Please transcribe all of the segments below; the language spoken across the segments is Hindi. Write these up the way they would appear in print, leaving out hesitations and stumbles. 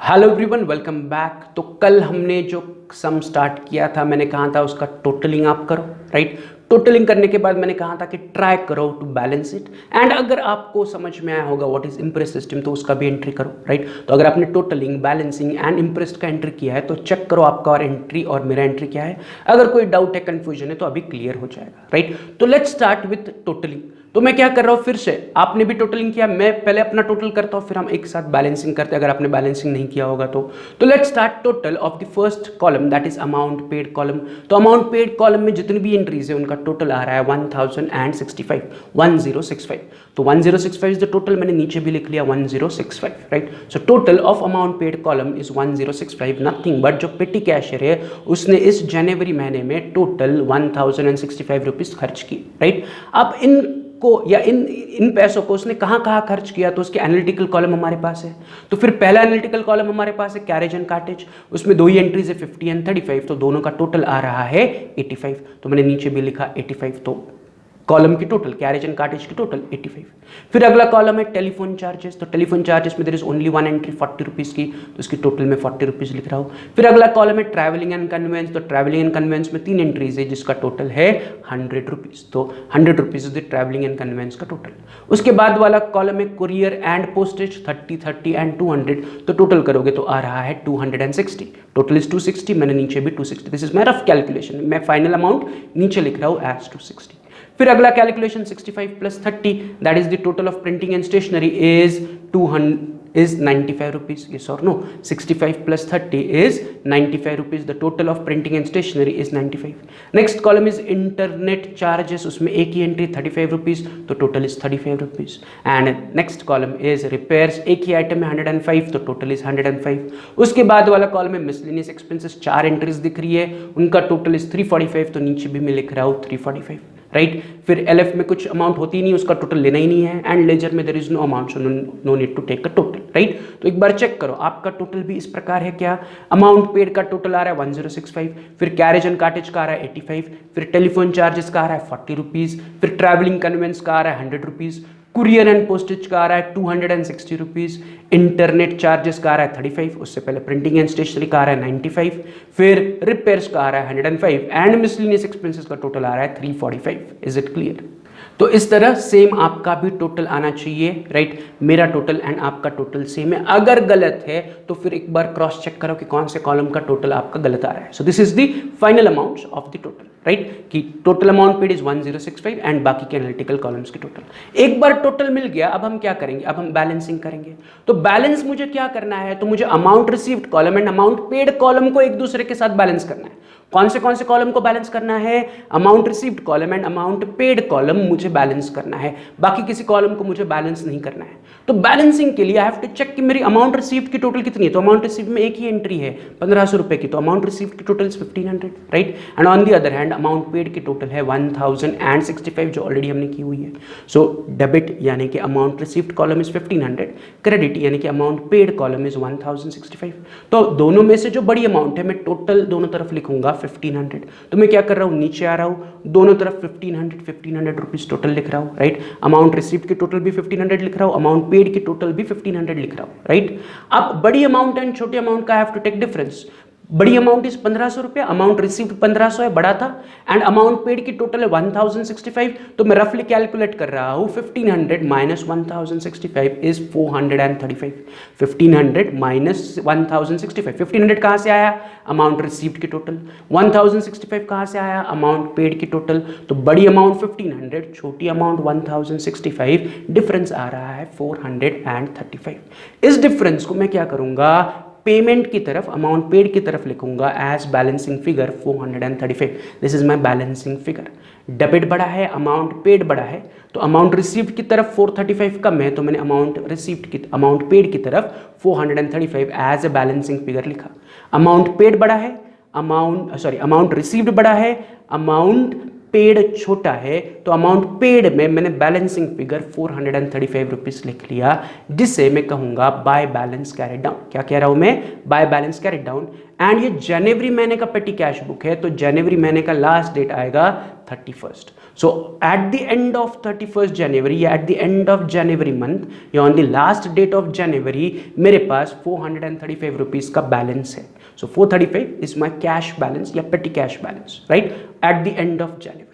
Hello everyone, welcome back. तो कल हमने जो सम स्टार्ट किया था, मैंने कहा था उसका टोटलिंग आप करो, राइट। टोटलिंग करने के बाद मैंने कहा था कि ट्राई करो टू बैलेंस इट, एंड अगर आपको समझ में आया होगा व्हाट इज इम्प्रेस सिस्टम तो उसका भी एंट्री करो, राइट। तो अगर आपने टोटलिंग, बैलेंसिंग एंड इम्प्रेस्ड का एंट्री किया है तो चेक करो आपका और एंट्री और मेरा एंट्री क्या है। अगर कोई डाउट है, कंफ्यूजन है तो अभी क्लियर हो जाएगा, राइट। तो लेट्स स्टार्ट विथ टोटलिंग। तो मैं क्या कर रहा हूं, फिर से आपने भी टोटलिंग किया, मैं पहले अपना टोटल करता हूं, फिर हम एक साथ बैलेंसिंग करते हैं अगर आपने बैलेंसिंग नहीं किया होगा तो let's start total of the first column, that is amount paid column. तो अमाउंट पेड कॉलम में जितनी भी एंट्रीज है उनका टोटल आ रहा है 1065, 1065। तो 1065 इज द टोटल, मैंने नीचे भी लिख लिया 1065, right. So total of amount paid column is 1065, nothing but जो पेटी कैशियर है उसने इस जनवरी महीने में टोटल 1065 रुपीज खर्च की, राइट। अब इन को या इन पैसों को उसने कहाँ कहाँ खर्च किया, तो उसके एनालिटिकल कॉलम हमारे पास है। तो फिर पहला एनालिटिकल कॉलम हमारे पास है कैरेज एंड कार्टेज, उसमें दो ही एंट्रीज है 50 एंड 35, तो दोनों का टोटल आ रहा है 85। तो मैंने नीचे भी लिखा 85, तो कॉलम की टोटल, कैरेज एंड कार्टेज की टोटल 85। फिर अगला कॉलम है टेलीफोन चार्जेस, तो टेलीफोन चार्जेस में there is only one entry 40 rupees की, तो इसकी टोटल में 40 रुपीज़ लिख रहा हूँ। फिर अगला कॉलम है ट्रैवलिंग एंड कन्वेंस, तो ट्रैवलिंग एंड कन्वेंस में 3 एंट्रीज है जिसका टोटल है 100 रुपीज़, तो 100 rupees is the travelling and conveyance का टोटल। उसके बाद वाला कॉलम है कुरियर एंड पोस्टेज, 30, 30 एंड 200, तो टोटल करोगे तो आ रहा है 260, टोटल इज 260, मैंने नीचे भी 260, this is my rough calculation, मैं फाइनल अमाउंट नीचे लिख रहा हूँ एज 260। फिर अगला calculation 65 plus 30, that is the total of printing and stationery is 95 rupees, yes or no? 65 plus 30 is 95 rupees, the total of printing and stationery is 95. Next column is internet charges, उसमें एक ही एंट्री 35 rupees, तो total is 35 rupees. And next column is repairs, एक ही आइटम में 105, तो टोटल इज 105. उसके बाद वाला कॉलम में miscellaneous expenses, 4 एंट्रीज दिख रही है, उनका टोटल इज 345, तो नीचे भी मैं लिख रहा हूँ 345, राइट। फिर एलएफ में कुछ अमाउंट होती नहीं, उसका टोटल लेना ही नहीं है, एंड लेजर में there is no amount, so no need to take a total, right. तो एक बार चेक करो आपका टोटल भी इस प्रकार है क्या। अमाउंट पेड का टोटल आ रहा है 1065, फिर कैरेज एंड कार्टेज का आ रहा है 85, फिर टेलीफोन चार्जेस का आ रहा है 40 रुपीज़, फिर ट्रैवलिंग कन्वेंस का आ रहा है 100 रुपीज़, कुरियर एंड पोस्टेज का आ रहा है 260 रुपीज़, इंटरनेट चार्जेस का आ रहा है 35, उससे पहले प्रिंटिंग एंड स्टेशनरी का आ रहा है 95, फिर रिपेयर्स का आ रहा है 105, एंड मिसलेनियस एक्सपेंसेस का टोटल आ रहा है 345। Is it clear? तो इस तरह सेम आपका भी टोटल आना चाहिए, राइट। मेरा टोटल एंड आपका टोटल सेम है, अगर गलत है तो फिर एक बार क्रॉस चेक करो कि कौन से कॉलम का टोटल आपका गलत आ रहा है। So this is the final amount of the total, right, कि total amount paid is 1065 and बाकी के एनालिटिकल कॉलम्स की टोटल। एक बार टोटल मिल गया, अब हम क्या करेंगे, अब हम बैलेंसिंग करेंगे। तो बैलेंस मुझे क्या करना है, तो मुझे amount received column and amount paid column को एक दूसरे के साथ बैलेंस करना है। कौन से कॉलम को बैलेंस करना है, amount received column and amount paid column मुझे बैलेंस करना है, बाकी किसी कॉलम को मुझे बैलेंस नहीं करना है। तो बैलेंसिंग के लिए आई हैव टू चेक कि मेरी अमाउंट रिसीव्ड की टोटल कितनी है। तो अमाउंट रिसीव्ड में एक ही एंट्री है 1500 रुपए की, तो अमाउंट रिसीव्ड की total 1500, right. And on the other hand amount paid की टोटल है 1065, जो ऑलरेडी हमने की हुई है। सो डेबिट यानी कि amount received column is 1500, credit यानी कि अमाउंट पेड कॉलम इज 1065। तो दोनों में से जो बड़ी अमाउंट है मैं टोटल दोनों तरफ लिखूंगा 1500। तो मैं क्या कर रहा हूँ, नीचे आ रहा हूँ, दोनों तरफ 1500 रुपीज टोटल लिख रहा हूँ, राइट। अमाउंट रिसीव्ड की टोटल भी 1500 लिख रहा हूँ, अमाउंट पेड की टोटल भी 1500 लिख रहा हूँ, राइट। अब बड़ी अमाउंट एंड छोटी अमाउंट का I have to take difference. बड़ी अमाउंट इज 1500 रुपया, अमाउंट रिसीव्ड 1500 है, बड़ा था, एंड अमाउंट पेड की टोटल है 1065, तो मैं रफली कैलकुलेट कर रहा हूँ 1500 माइनस 1065 इज 435, 1500 माइनस 1065, 1500 कहाँ से आया, अमाउंट रिसीव्ड की टोटल, 1065 कहाँ से आया, अमाउंट पेड की टोटल। तो बड़ी अमाउंट 1500, छोटी अमाउंट 1065, डिफरेंस आ रहा है 435। इस डिफरेंस को मैं क्या करूंगा, पेमेंट की तरफ, अमाउंट पेड की तरफ लिखूंगा as balancing figure 435। This is my balancing figure. Debit बड़ा है, अमाउंट पेड बड़ा है, तो अमाउंट रिसीव्ड की तरफ 435 कम है, तो मैंने अमाउंट पेड की तरफ 435 एज ए बैलेंसिंग फिगर लिखा। अमाउंट पेड बड़ा है, अमाउंट रिसीव्ड बड़ा है, अमाउंट पेड छोटा है, तो अमाउंट पेड में मैंने बैलेंसिंग फिगर 435 रुपीज लिख लिया, जिसे मैं कहूंगा बाय बैलेंस कैरिड डाउन। क्या कह रहा हूं मैं, by balance carried down. And ये जनवरी महीने का पेटी कैश बुक है, तो जनवरी महीने का लास्ट डेट आएगा 31st। So at the end of 31st January या at the end of January month या on the last date of January मेरे पास 435 रुपीज का बैलेंस है। So 435 is my cash balance या petty cash balance, right, at the end of January.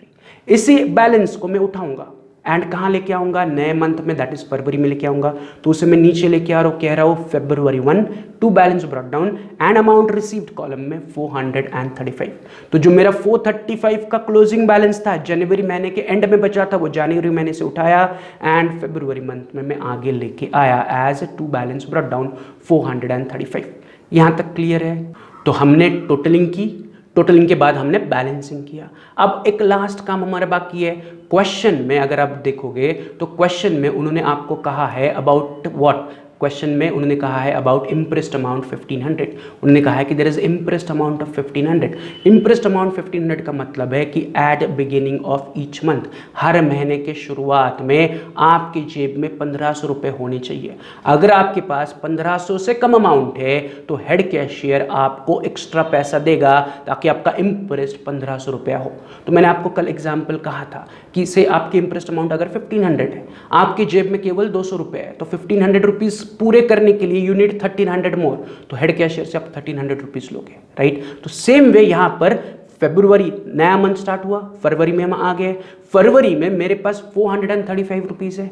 इसी बैलेंस को मैं उठाऊंगा एंड कहाँ लेके आऊंगा, नए मंथ में, दैट इज फरवरी में लेके आऊंगा। तो उसे मैं नीचे लेके आ रहा हूँ, कह रहा हूँ February 1 to balance brought down and amount received column में 435। तो जो मेरा 435 का क्लोजिंग बैलेंस था जनवरी महीने के एंड में बचा था, वो जनवरी महीने से उठाया एंड फरवरी मंथ में मैं आगे लेके आया as to balance brought down 435। यहाँ तक क्लियर है? तो हमने टोटलिंग की, टोटलिंग के बाद हमने बैलेंसिंग किया। अब एक लास्ट काम हमारा बाकी है। क्वेश्चन में अगर आप देखोगे तो क्वेश्चन में उन्होंने आपको कहा है अबाउट व्हाट, क्वेश्चन में उन्होंने कहा है अबाउट इम्प्रेस्ड अमाउंट 1500। उन्होंने कहा है कि there is imprest amount of 1500। Imprest amount 1500 का मतलब है कि at beginning of each month, हर महीने के शुरुआत में आपकी जेब में 1500 रुपये होने चाहिए। अगर आपके पास 1500 से कम अमाउंट है तो हेड कैशियर आपको एक्स्ट्रा पैसा देगा ताकि आपका इम्प्रेस्ड 1500 रुपया हो। तो मैंने आपको कल एग्जाम्पल कहा था कि से आपकी इम्प्रेस्ड अमाउंट अगर 1500 है, आपकी जेब में केवल 200 रुपये है, तो 1500 रुपीज़ पूरे करने के लिए यू नीड 1300 मोर, तो हेड कैशियर से आप 1300 रुपीज़ लोगे, राइट। तो सेम वे यहाँ पर फरवरी नया मंथ स्टार्ट हुआ, फरवरी में हम आ गए। फरवरी में मेरे पास 435 रुपीज़ है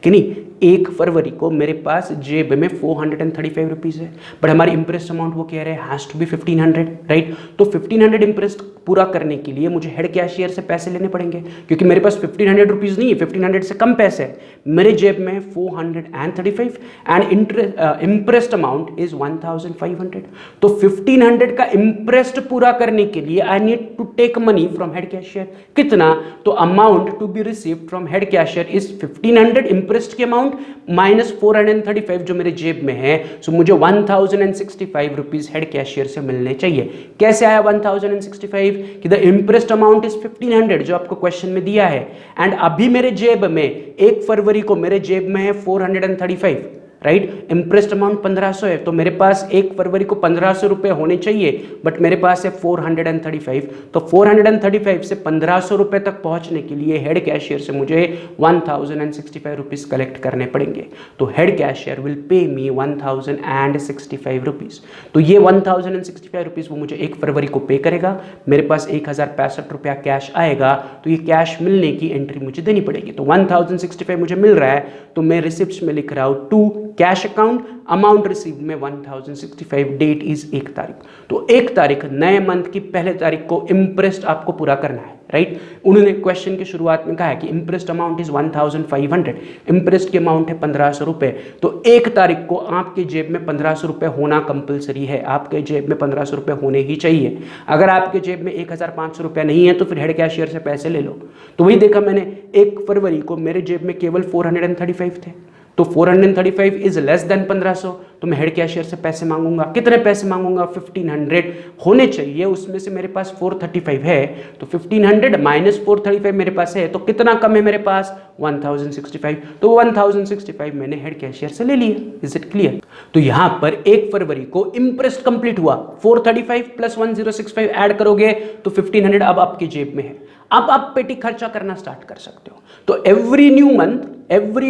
कि नहीं, 1 फरवरी को मेरे पास जेब में 435 रुपीज़ है, बट हमारी इम्प्रेस्ड अमाउंट वो कह रहे हैं हैज़ टू बी 1500, राइट। तो 1500 इम्प्रेस्ड पूरा करने के लिए मुझे हेड कैशियर से पैसे लेने पड़ेंगे, क्योंकि मेरे पास 1500 रुपीज़ नहीं है, 1500 से कम पैसे है मेरे जेब में 435 एंड इम्प्रेस्ड अमाउंट इज 1500। तो 1500 का इम्प्रेस्ड पूरा करने के लिए I need to take money from head cashier. कितना? तो amount to be received from head cashier is 1500 imprest की अमाउंट माइनस 435 जो मेरे जेब में है। सो मुझे 1065 रुपीज हेड कैशियर से मिलने चाहिए। कैसे आया 1065? कि द इम्प्रेस्ड अमाउंट इज 1500 जो आपको क्वेश्चन में दिया है, एंड अभी मेरे जेब में 1 फरवरी को मेरे जेब में है 435, राइट। इम्प्रेस्ड अमाउंट 1500 है, तो मेरे पास 1 फरवरी को 1500 रुपये होने चाहिए, बट मेरे पास है 435। तो 435 से 1500 रुपये तक पहुंचने के लिए हेड कैशियर से मुझे 1065 रुपीज़ कलेक्ट करने पड़ेंगे। तो head cashier will pay me 1065 rupees. तो ये 1065 रुपीज़ वो मुझे 1 फरवरी को पे करेगा। मेरे पास 1065 रुपया कैश आएगा, तो ये कैश मिलने की एंट्री मुझे देनी पड़ेगी। तो 1065 मुझे मिल रहा है, तो मैं रिसिप्ट्स में लिख रहा हूँ to cash account, amount receive में 1065, डेट इज 1 तारीख। तो 1 तारीख नए मंथ की पहले तारीख को इम्प्रेस्ड आपको पूरा करना है, राइट। उन्होंने क्वेश्चन की शुरुआत में कहा है कि इम्प्रेस्ड अमाउंट इज 1500, इम्प्रेस्ड की अमाउंट है 1500 रुपये। तो 1 तारीख को आपके जेब में 1500 रुपये होना कंपलसरी है, आपके जेब में 1500 रुपये होने ही चाहिए। अगर आपके जेब में 1500 रुपये नहीं है तो फिर हेड कैशियर से पैसे ले लो। तो वही देखा मैंने, 1 फरवरी को मेरे जेब में केवल 435 थे, तो 435 इज लेस देन 1500, तो मैं हेड कैशियर से पैसे मांगूंगा। कितने पैसे मांगूंगा? 1500 होने चाहिए, उसमें से मेरे पास 435 है, तो 1500 माइनस 435 मेरे पास है, तो कितना कम है मेरे पास? 1065। तो 1065 मैंने हेड कैशियर से ले लिया। Is it clear? तो यहां पर 1 फरवरी को इम्प्रेस्ड कंप्लीट हुआ, 435 प्लस 1065 ऐड करोगे तो 1500 अब आपकी जेब में है। अब आप पेटी खर्चा करना स्टार्ट कर सकते हो। तो एवरी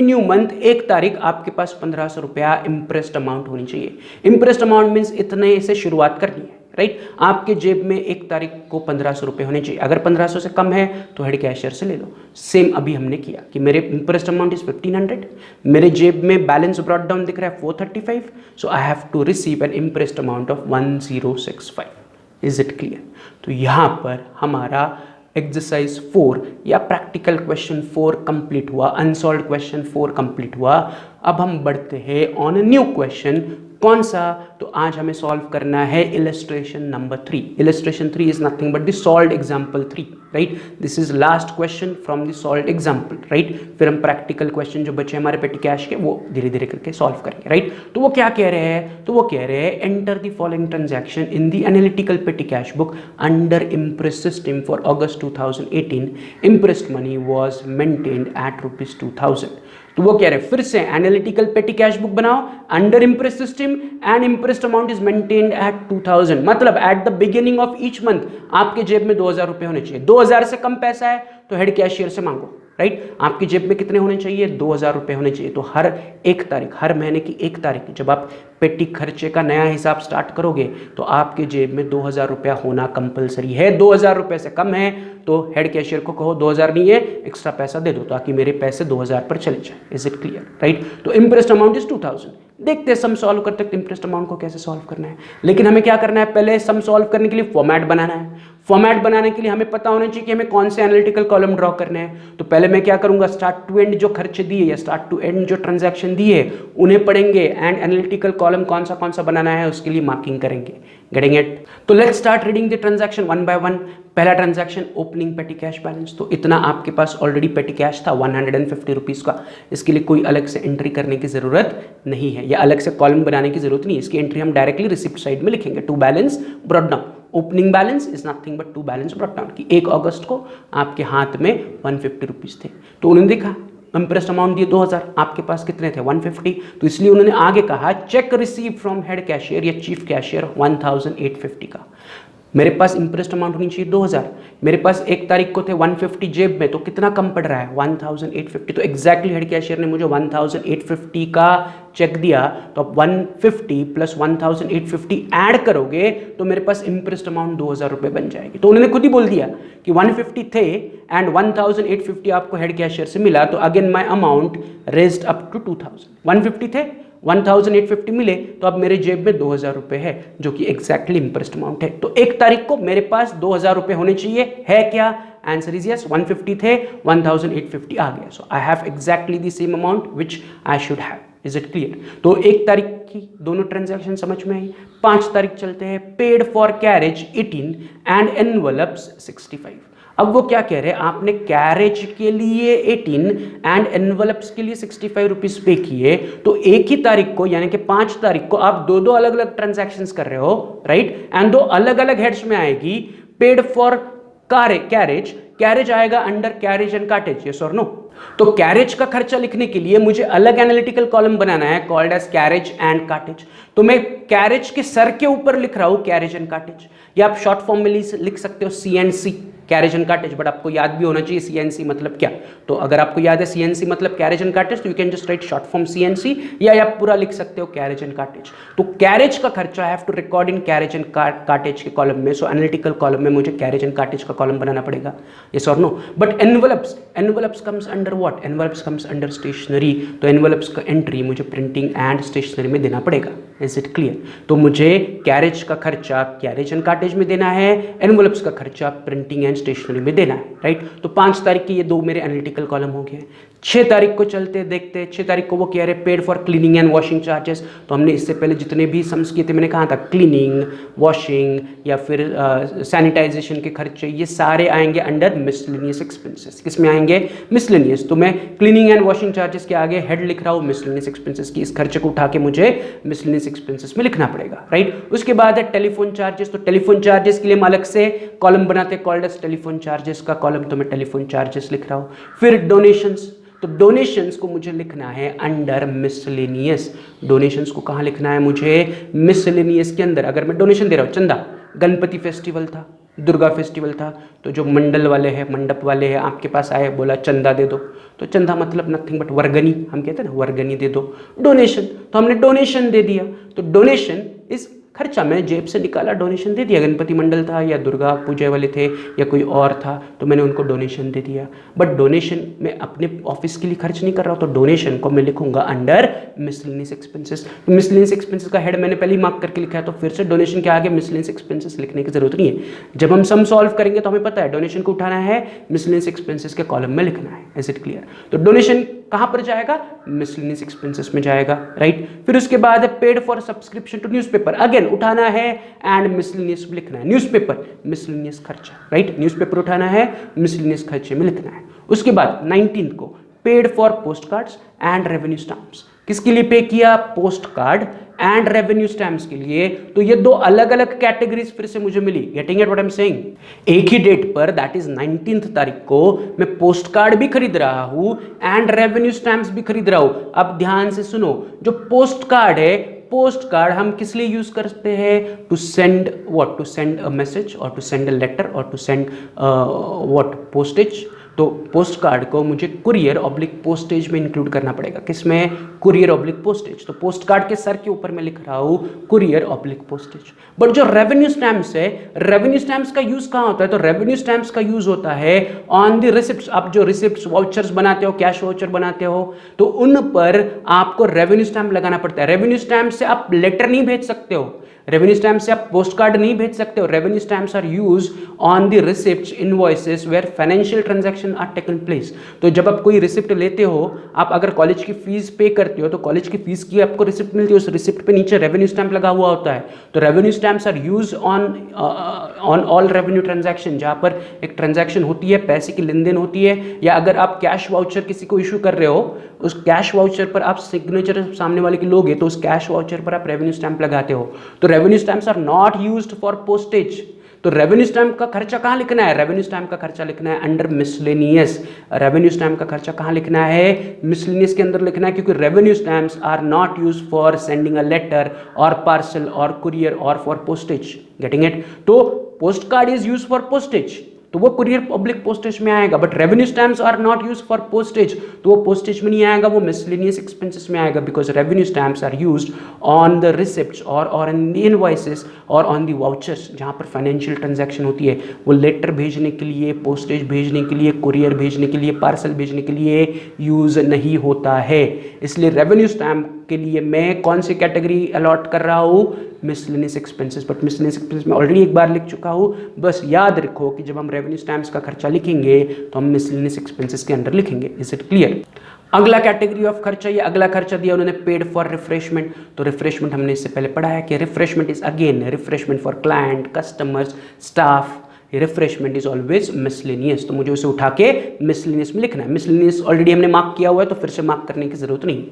न्यू मंथ 1 तारीख आपके पास 1500 रुपया इम्प्रेस्ड अमाउंट होनी चाहिए। इम्प्रेस्ड अमाउंट मीन्स इतने से शुरुआत करनी है, राइट। आपके जेब में 1 तारीख को 1500 रुपये होने चाहिए। अगर 1500 से कम है तो हेड कैशियर से ले लो। सेम अभी हमने किया कि मेरे इम्प्रेस्ड अमाउंट इज 1500, मेरे जेब में बैलेंस ब्रॉट डाउन दिख रहा है 435, so I have to receive an imprest amount of 1065। Is it clear? तो यहाँ पर हमारा एक्सरसाइज 4 या प्रैक्टिकल क्वेश्चन 4 कंप्लीट हुआ, अनसॉल्व्ड क्वेश्चन 4 कंप्लीट हुआ। अब हम बढ़ते हैं ऑन न्यू क्वेश्चन। कौन सा? तो आज हमें सॉल्व करना है illustration number 3। Illustration 3 is nothing but the solved example 3, right. This is last question from the solved example, right. फिर हम प्रैक्टिकल क्वेश्चन जो बचे हमारे पेटी कैश के वो धीरे धीरे करके सॉल्व करेंगे, राइट। तो वो क्या कह रहे हैं? तो वो कह रहे हैं enter the following transaction in the analytical पेटी cash book under impress system for August 2018। Impressed money was maintained eight ₹2000। तो वो कह रहे फिर से एनालिटिकल पेटी कैश बुक बनाओ under impress system and impressed amount is maintained eight 2000, मतलब at the beginning of each month आपके जेब में 2000 रुपए होने चाहिए। 2000 से कम पैसा है तो हेड कैशियर से मांगो, राइट। आपकी जेब में कितने होने चाहिए? 2000 रुपए होने चाहिए। तो हर एक तारीख, हर महीने की एक तारीख जब आप पेटी खर्चे का नया हिसाब स्टार्ट करोगे तो आपके जेब में 2000 रुपया होना कंपलसरी है। 2000 रुपए से कम है तो हेड कैशियर को कहो 2000 नहीं है, एक्स्ट्रा पैसा दे दो ताकि मेरे पैसे 2000 पर चले जाए। Is it clear, right. तो इम्प्रेस्ड अमाउंट इज 2000। देखते हैं सम सॉल्व करते हैं इंटरेस्ट अमाउंट को कैसे सॉल्व करना है। लेकिन हमें क्या करना है, पहले सम सॉल्व करने के लिए फॉर्मेट बनाना है। फॉर्मेट बनाने के लिए हमें पता होना चाहिए कि हमें कौन से एनालिटिकल कॉलम ड्रॉ करने हैं। तो पहले मैं क्या करूंगा, स्टार्ट टू एंड जो खर्चे दिए या स्टार्ट टू एंड जो ट्रांजैक्शन दिए उन्हें पढ़ेंगे एंड एनालिटिकल कॉलम कौन सा बनाना है उसके लिए मार्किंग करेंगे। Getting it? तो let's start reading the transaction one by one. पहला transaction opening petty cash balance. तो इतना आपके पास ऑलरेडी पेटी कैश था 150 रुपीज़ का, इसके लिए कोई अलग से एंट्री करने की ज़रूरत नहीं है या अलग से कॉलम बनाने की ज़रूरत नहीं है। इसकी एंट्री हम डायरेक्टली रिसिप्ट साइड में लिखेंगे। To balance brought down, opening balance is nothing but to balance brought down कि 1 अगस्त को आपके हाथ में 150 रुपीज़ थे। तो उन्होंने देखा इम्प्रेस्ड अमाउंट दिए 2000, आपके पास कितने थे 150, तो इसलिए उन्होंने आगे कहा check receive from head cashier या चीफ कैशियर 1850 का। मेरे पास इंप्रेस्ड अमाउंट होनी चाहिए 2000, मेरे पास 1 तारीख को थे 150 जेब में, तो कितना कम पड़ रहा है 1850। तो एग्जैक्टली हेड कैशियर ने मुझे 1850 का चेक दिया। तो अब 150 प्लस 1850 ऐड करोगे तो मेरे पास इंप्रेस्ड अमाउंट 2000 रुपये बन जाएगी। तो उन्होंने खुद ही बोल दिया कि 150 थे एंड 1850 आपको हेड कैशियर से मिला, तो again my amount raised up to 2000। 150 थे, 1850 मिले, तो अब मेरे जेब में 2000 रुपये है जो कि एग्जैक्टली इंप्रेस्ड अमाउंट है। तो 1 तारीख को मेरे पास 2000 रुपये होने चाहिए, है क्या? Answer is yes. 150 थे, 1850 आ गया। So I have exactly the same amount which I should have. Is it clear? तो 1 तारीख की दोनों ट्रांजैक्शन समझ में आई। 5 तारीख चलते हैं। Paid for carriage 18 and envelopes 65। अब वो क्या कह रहे हैं, आपने कैरेज के लिए 18 एंड एनवलप्स के लिए 65 रुपीज पे किए, तो 1 ही तारीख को यानी कि 5 तारीख को आप दो अलग अलग ट्रांजैक्शंस कर रहे हो, राइट। एंड 2 अलग अलग हेड्स में आएगी। पेड फॉर कैरेज, कैरेज आएगा under carriage and cartridge, yes और नो। तो कैरेज का खर्चा लिखने के लिए मुझे अलग एनालिटिकल कॉलम बनाना है called as carriage and cartage. तो मैं कैरेज के सर के ऊपर लिख रहा हूं कैरेज एंड कार्टेज, या आप शॉर्ट फॉर्म में लिख सकते हो CNC, carriage and cartridge, but आपको याद भी होना चाहिए CNC मतलब क्या। तो अगर आपको याद है CNC मतलब कैरेज एंड कार्टेज, तो you can just write short form CNC, या आप पूरा लिख सकते हो कैरेज एंड कार्टेज। तो कैरेज का खर्चा I have to record in carriage and cartage के कॉलम में। सो एनालिटिकल कॉलम में मुझे कैरेज एंड कार्टेज का कॉलम बनाना पड़ेगा, यस और no. But envelopes comes under what? Envelopes comes under stationery. तो एनवलप्स का एंट्री मुझे प्रिंटिंग एंड स्टेशनरी में देना पड़ेगा। Is it clear? तो मुझे कैरेज का खर्चा कैरेज एंड कार्टेज में देना है, एनवलप्स का खर्चा प्रिंटिंग एंड स्टेशनरी में देना है, राइट। तो 5 तारीख के ये 2 मेरे एनालिटिकल कॉलम हो गए। 6 तारीख को चलते देखते। 6 तारीख को वो कह रहे paid for cleaning and washing charges. तो हमने इससे पहले जितने भी सम्स किए थे मैंने कहा था क्लीनिंग, वॉशिंग या फिर सैनिटाइजेशन के खर्चे, ये सारे आएंगे अंडर मिसलेनियस एक्सपेंसेस। किस में आएंगे? मिसलेनियस। तो मैं क्लीनिंग एंड वॉशिंग चार्जेस के आगे हेड लिख रहा हूँ मिसलेनियस एक्सपेंसेस की। इस खर्चे को उठा के मुझे मिसलेनियस एक्सपेंसेस में लिखना पड़ेगा, राइट। उसके बाद है टेलीफोन चार्जेस। तो टेलीफोन चार्जेस के लिए हम अलग से कॉलम बनाते कॉल्ड एज टेलीफोन चार्जेस का कॉलम, तो मैं टेलीफोन चार्जेस लिख रहा हूँ। फिर डोनेशंस, तो डोनेशंस को मुझे लिखना है अंडर मिसलेनियस। डोनेशंस को कहाँ लिखना है मुझे? मिसलेनियस के अंदर। अगर मैं डोनेशन दे रहा हूँ, चंदा, गणपति फेस्टिवल था, दुर्गा फेस्टिवल था, तो जो मंडल वाले हैं, मंडप वाले हैं, आपके पास आए, बोला चंदा दे दो, तो चंदा मतलब नथिंग बट वर्गनी, हम कहते हैं ना वर्गनी दे दो। डोनेशन, तो हमने डोनेशन दे दिया। तो डोनेशन इस खर्चा मैं जेब से निकाला, डोनेशन दे दिया। गणपति मंडल था या दुर्गा पूजा वाले थे या कोई और था, तो मैंने उनको डोनेशन दे दिया। बट डोनेशन मैं अपने ऑफिस के लिए खर्च नहीं कर रहा हूँ, तो डोनेशन को मैं लिखूंगा under miscellaneous expenses. Miscellaneous expenses का हेड मैंने पहले ही मार्क करके लिखा है, तो फिर से डोनेशन के आगे मिसलेनियस एक्सपेंसेस लिखने की जरूरत नहीं है। जब हम सम सॉल्व करेंगे तो हमें पता है डोनेशन को उठाना है, मिसलेनियस एक्सपेंसेस के कॉलम में लिखना है। Is it clear? तो डोनेशन कहां पर जाएगा? मिसलेनियस एक्सपेंसेस में जाएगा, राइट। फिर उसके बाद है paid for subscription to newspaper, again उठाना है एंड मिसलेनियस में लिखना है। न्यूज़पेपर मिसलेनियस खर्चा, राइट। न्यूज़पेपर उठाना है, मिसलेनियस खर्चे में लिखना है। उसके बाद 19 को paid for post cards and revenue stamps. किसके लिए पे किया? Post card and revenue stamps के लिए, तो ये दो अलग अलग कैटेगरीज फिर से मुझे मिली। Getting it what I am saying? एक ही डेट पर दैट इज 19th तारीख को मैं पोस्ट कार्ड भी खरीद रहा हूं एंड रेवेन्यू स्टैम्प्स भी खरीद रहा हूं। अब ध्यान से सुनो, जो पोस्ट कार्ड है, पोस्ट कार्ड हम किस लिए यूज करते हैं? To send what? To send a message और टू सेंड अ लेटर और टू सेंड व्हाट? पोस्टेज। तो पोस्ट कार्ड को मुझे कुरियर ऑब्लिक पोस्टेज में इंक्लूड करना पड़ेगा। किसमें? Courier oblique postage. तो पोस्ट कार्ड के सर के ऊपर मैं लिख रहा हूं कुरियर ऑब्लिक पोस्टेज। बट जो रेवेन्यू स्टैम्प्स है, रेवेन्यू स्टैम्प्स का यूज कहां होता है? तो रेवेन्यू स्टैम्प्स का यूज होता है ऑन द रिसिप्ट्स। आप जो रिसिप्ट्स, वाउचर्स बनाते हो, कैश वाउचर बनाते हो, तो उन पर आपको रेवेन्यू स्टैम्प लगाना पड़ता है। रेवेन्यू स्टैम्प से आप लेटर नहीं भेज सकते हो, रेवेन्यू स्टैम्प से आप पोस्ट कार्ड नहीं भेज सकते हो। Revenue stamps are use on the receipts, invoices where financial transaction are taken place. तो जब आप कोई रिसिप्ट लेते हो, आप अगर कॉलेज की फीस पे करते हो तो कॉलेज की फीस की आपको रिसिप्ट मिलती है, उस रिसिप्ट पे नीचे रेवेन्यू स्टैम्प लगा हुआ होता है। तो revenue stamps are use on all revenue transaction, जहां पर एक ट्रांजैक्शन होती है, पैसे की लेन देन होती है, या अगर आप कैश वाउचर किसी को इशू कर रहे हो, उस कैश वाउचर पर आप सिग्नेचर सामने वाले की लोगे तो उस कैश वाउचर पर आप रेवेन्यू स्टैम्प लगाते हो। तो revenue stamps are not used for postage. तो रेवेन्यू स्टैम्प का खर्चा कहां लिखना है? रेवेन्यू स्टैम्प का खर्चा लिखना है अंडर मिसलेनियस। रेवेन्यू स्टैम्प का खर्चा कहां लिखना है? मिसलेनियस के अंदर लिखना है, क्योंकि revenue stamps are not used for sending a letter और पार्सल और कुरियर और फॉर पोस्टेज। Getting it? तो post card is used for postage, तो वो कुरियर पब्लिक पोस्टेज में आएगा। But revenue stamps are not used for postage, तो वो पोस्टेज में नहीं आएगा, वो मिसलेनियस एक्सपेंसेस में आएगा, because revenue stamps are used on the receipts और ऑन द इनवॉइसेस और ऑन द वाउचर्स, जहां पर फाइनेंशियल ट्रांजैक्शन होती है। वो लेटर भेजने के लिए, पोस्टेज भेजने के लिए, कुरियर भेजने के लिए, पार्सल भेजने के लिए यूज नहीं होता है। इसलिए रेवेन्यू स्टैम्प के लिए मैं कौन सी कैटेगरी अलॉट कर रहा हूं? Miscellaneous expenses. But miscellaneous expenses में ऑलरेडी एक बार लिख चुका हूं, बस याद रखो कि जब हम रेवेन्यू स्टैम्प्स का खर्चा लिखेंगे तो हम मिसलेनियस एक्सपेंसेस के अंडर लिखेंगे। Is it clear? अगला कैटेगरी ऑफ खर्चा, ये अगला खर्चा दिया उन्होंने पेड फॉर रिफ्रेशमेंट। तो रिफ्रेशमेंट हमने इससे पहले पढ़ा है कि refreshment is again refreshment for client, customers, staff. Refreshment is always miscellaneous, तो मुझे उसे उठा के मिसलेनियस में लिखना है। मिसलेनियस ऑलरेडी हमने मार्क किया हुआ है, तो फिर से मार्क करने की जरूरत नहीं।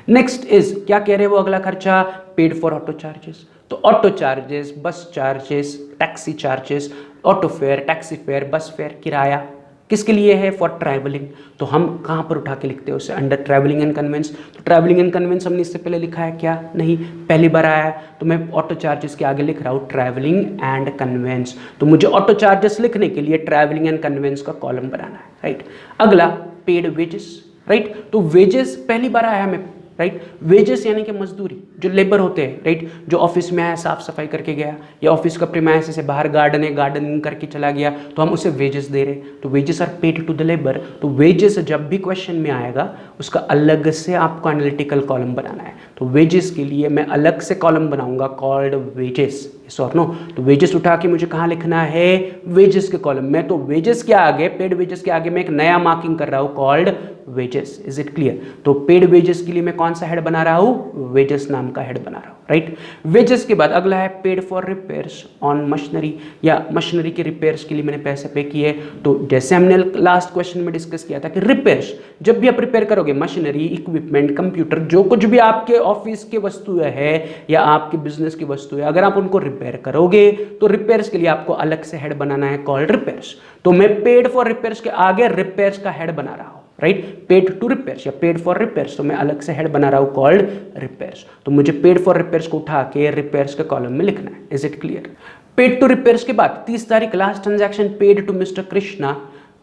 नेक्स्ट इज, क्या कह रहे हैं वो अगला खर्चा? Paid for auto charges. तो auto charges, bus charges, taxi charges, auto fare, taxi fare, bus fare, किराया किसके लिए है? For travelling. तो हम कहाँ पर उठा के लिखते हैं उसे? Under travelling and conveyance. तो ट्रैवलिंग एंड कन्वेंस हमने इससे पहले लिखा है क्या? नहीं, पहली बार आया है, तो मैं ऑटो चार्जेस के आगे लिख रहा हूँ ट्रैवलिंग एंड कन्वेंस। तो मुझे ऑटो चार्जेस लिखने के लिए ट्रैवलिंग एंड कन्वेंस का कॉलम बनाना है, राइट। अगला पेड वेजेस, राइट। तो वेजेस पहली बार आया हमें, राइट। वेजेस यानी कि मजदूरी, जो लेबर होते हैं, राइट, जो ऑफिस में आया, साफ सफाई करके गया, या ऑफिस का प्रीमाइस से बाहर गार्डन है, गार्डनिंग करके चला गया, तो हम उसे वेजेस दे रहे। तो wages are paid to the labour. तो वेजेस जब भी क्वेश्चन में आएगा उसका अलग से आपको एनालिटिकल कॉलम बनाना है। तो वेजेस के लिए मैं अलग से कॉलम बनाऊंगा कॉल्ड वेजेस, यस और नो। तो वेजेस उठा के मुझे कहाँ लिखना है? वेजेस के कॉलम में। तो वेजेस के आगे, पेड वेजेस के आगे मैं एक नया मार्किंग कर रहा हूँ called wages. Is it clear? तो पेड वेजेस के लिए मैं कौन सा हेड बना रहा हूँ? वेजेस नाम का हेड बना रहा हूँ, राइट। वेजेस के बाद अगला है paid for repairs on machinery, या मशीनरी के रिपेयर्स के लिए मैंने पैसे पे किए। तो जैसे हमने लास्ट क्वेश्चन में डिस्कस किया था कि रिपेयर्स, जब भी आप रिपेयर करोगे मशीनरी, इक्विपमेंट, कंप्यूटर, जो कुछ भी आपके ऑफिस के वस्तु है या आपके बिजनेस की वस्तु है, अगर आप उनको रिपेयर करोगे तो रिपेयर्स के लिए आपको अलग से हेड बनाना है कॉल्ड रिपेयर्स। तो मैं पेड फॉर रिपेयर्स के आगे रिपेयर्स का हेड बना रहा हूं, राइट। पेड टू रिपेयर्स या पेड फॉर रिपेयर्स, तो मैं अलग से हेड बना रहा हूं कॉल्ड रिपेयर्स। तो मुझे पेड फॉर रिपेयर्स को उठा के रिपेयर्स के कॉलम में लिखना है। Is it clear? Paid to repairs के बाद 30 तारीख last transaction paid to mister Krishna,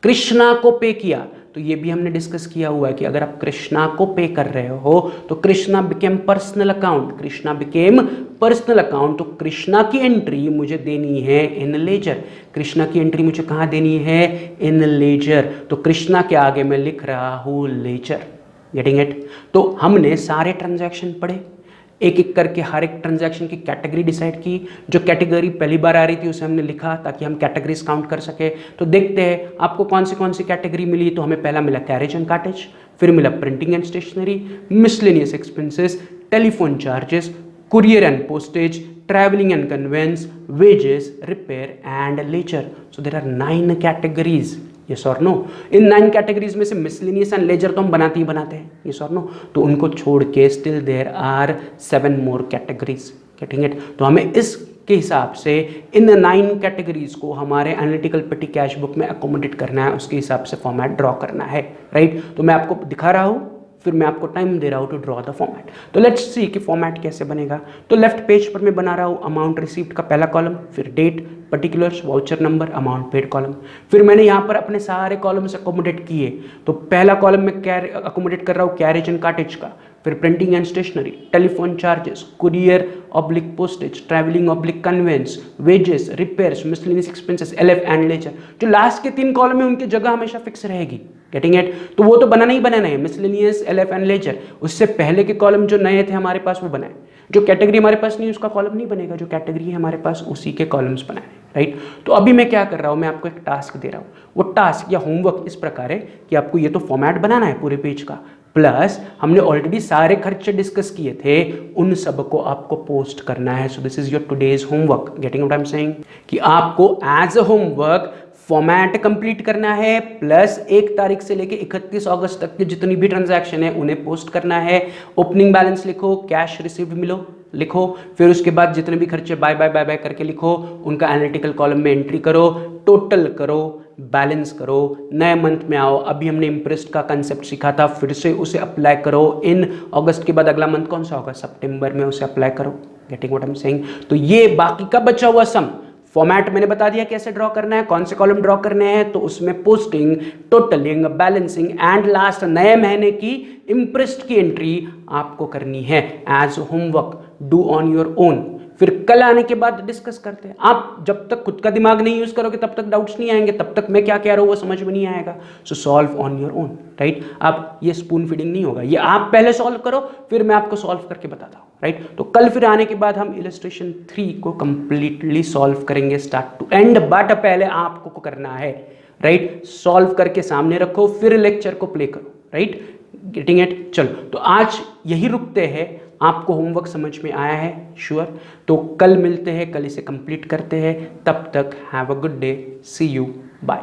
Krishna को पे किया। तो ये भी हमने डिस्कस किया हुआ है कि अगर आप कृष्णा को पे कर रहे हो तो Krishna became personal account, Krishna became personal account. तो कृष्णा की एंट्री मुझे देनी है इन लेजर। कृष्णा की एंट्री मुझे कहाँ देनी है? इन लेजर। तो कृष्णा के आगे मैं लिख रहा हूँ लेजर। Getting it? तो हमने सारे ट्रांजैक्शन पढ़े, एक एक करके हर एक ट्रांजैक्शन की कैटेगरी डिसाइड की। जो कैटेगरी पहली बार आ रही थी उसे हमने लिखा ताकि हम कैटेगरीज काउंट कर सके। तो देखते हैं आपको कौन सी कैटेगरी मिली। तो हमें पहला मिला कैरेज एंड कार्टेज, फिर मिला printing and stationery, miscellaneous expenses, telephone charges, courier and postage, travelling and conveyance, wages, repair and ledger. So there are 9 categories. Yes और नो? इन 9 कैटेगरीज में से मिसलेनियस एंड लेजर तो हम बनाते ही बनाते हैं, यस और नो? तो उनको छोड़ के still there are 7 more categories, getting it? तो हमें इसके हिसाब से इन 9 कैटेगरीज को हमारे एनालिटिकल पेटी कैश बुक में अकोमोडेट करना है, उसके हिसाब से फॉर्मेट ड्रॉ करना है, राइट? तो मैं आपको दिखा रहा हूँ, फिर मैं आपको टाइम दे रहा हूँ टू ड्रॉ द फॉर्मेट। तो लेट्स सी कि फॉर्मेट कैसे बनेगा। तो लेफ्ट पेज पर मैं बना रहा हूँ अमाउंट रिसीव्ड का पहला कॉलम, फिर date, particulars, voucher number, amount paid column. फिर मैंने यहाँ पर अपने सारे कॉलम्स अकोमोडेट किए। तो पहला कॉलम में अकोमोडेट कर रहा हूँ कैरेज एंड कार्टेज का, फिर printing and stationery, telephone charges, courier oblique postage, travelling oblique conveyance, wages, repairs, miscellaneous expenses, LF and ledger. जो लास्ट के 3 कॉलम है उनकी जगह हमेशा फिक्स रहेगी, गेटिंग इट? तो वो तो बनाना ही बनाना है, मिसलेनियस, एलएफ एंड लेजर। उससे पहले के कॉलम जो नए थे हमारे पास वो बनाए। जो कैटेगरी हमारे पास नहीं उसका कॉलम नहीं बनेगा, जो कैटेगरी है हमारे पास उसी के कॉलम्स बनाए, राइट? तो अभी मैं क्या कर रहा हूँ, मैं आपको एक टास्क दे रहा हूँ। वो टास्क या होमवर्क इस प्रकार है कि आपको ये तो फॉर्मेट बनाना है पूरे पेज का, प्लस हमने ऑलरेडी सारे खर्चे डिस्कस किए थे, उन सब को आपको पोस्ट करना है। So this is your today's homework, getting what I am saying? कि आपको as a homework format complete करना है, प्लस 1 तारीख से लेके 31 अगस्त तक की जितनी भी ट्रांजैक्शन है उन्हें पोस्ट करना है। ओपनिंग बैलेंस लिखो, कैश रिसीव्ड मिलो लिखो, फिर उसके बाद जितने भी खर्चे बाय बाय बाय बाय करके लिखो, उनका एनालिटिकल कॉलम में एंट्री करो, टोटल करो, बैलेंस करो, नए मंथ में आओ। अभी हमने इम्प्रेस्ड का कंसेप्ट सीखा था, फिर से उसे अप्लाई करो। इन अगस्त के बाद अगला मंथ कौन सा होगा? सितंबर में उसे अप्लाई करो, getting what I am saying? तो ये बाकी का बचा हुआ सम फॉर्मेट मैंने बता दिया कैसे ड्रॉ करना है, कौन से कॉलम ड्रॉ करने हैं। तो उसमें posting, totalling, balancing and last नए महीने की इम्प्रेस्ड की एंट्री आपको करनी है as homework, do on your own. फिर कल आने के बाद डिस्कस करते हैं। आप जब तक खुद का दिमाग नहीं यूज करोगे तब तक डाउट्स नहीं आएंगे, तब तक मैं क्या कह रहा हूँ वो समझ में नहीं आएगा। सो solve on your own, right? आप ये स्पून फीडिंग नहीं होगा, ये आप पहले सॉल्व करो, फिर मैं आपको सॉल्व करके बताता हूँ, राइट? तो कल फिर आने के बाद हम इलस्ट्रेशन 3 को कंप्लीटली सॉल्व करेंगे स्टार्ट टू एंड, बट पहले आपको करना है, राइट? सॉल्व करके सामने रखो, फिर लेक्चर को प्ले करो, राइट? Getting it? चलो तो आज यही रुकते हैं। आपको होमवर्क समझ में आया है? श्योर? तो कल मिलते हैं, कल इसे कंप्लीट करते हैं। तब तक have a good day, see you, bye.